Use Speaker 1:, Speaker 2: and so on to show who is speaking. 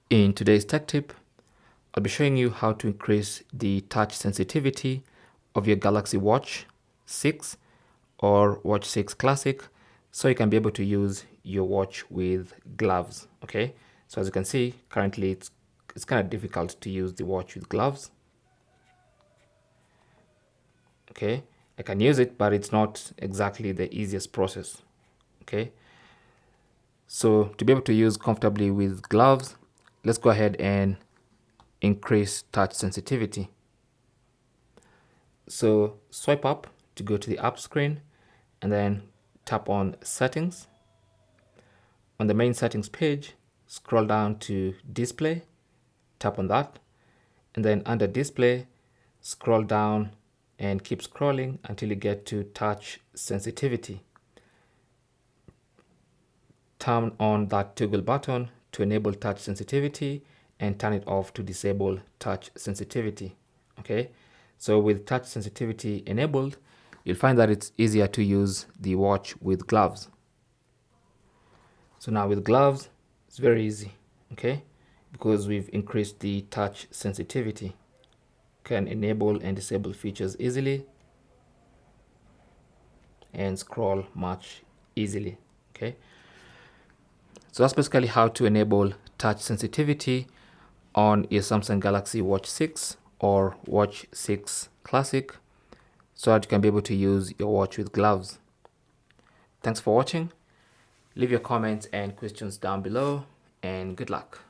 Speaker 1: In today's tech tip, I'll be showing you how to increase the touch sensitivity of your Galaxy Watch 6 or Watch 6 Classic so you can be able to use your watch with gloves. Okay, so as you can see, currently it's kind of difficult to use the watch with gloves. Okay, I can use it, but it's not exactly the easiest process. Okay, so to be able to use comfortably with gloves, let's go ahead and increase touch sensitivity. So swipe up to go to the app screen and then tap on settings. On the main settings page, scroll down to display, tap on that, and then under display, scroll down and keep scrolling until you get to touch sensitivity. Turn on that toggle button to enable touch sensitivity and turn it off to disable touch sensitivity. Okay, so with touch sensitivity enabled, you'll find that it's easier to use the watch with gloves. So now with gloves, it's very easy, okay, because we've increased the touch sensitivity. Can enable and disable features easily and scroll much easily, okay. So that's basically how to enable touch sensitivity on your Samsung Galaxy Watch 6 or Watch 6 Classic so that you can be able to use your watch with gloves. Thanks for watching. Leave your comments and questions down below and good luck.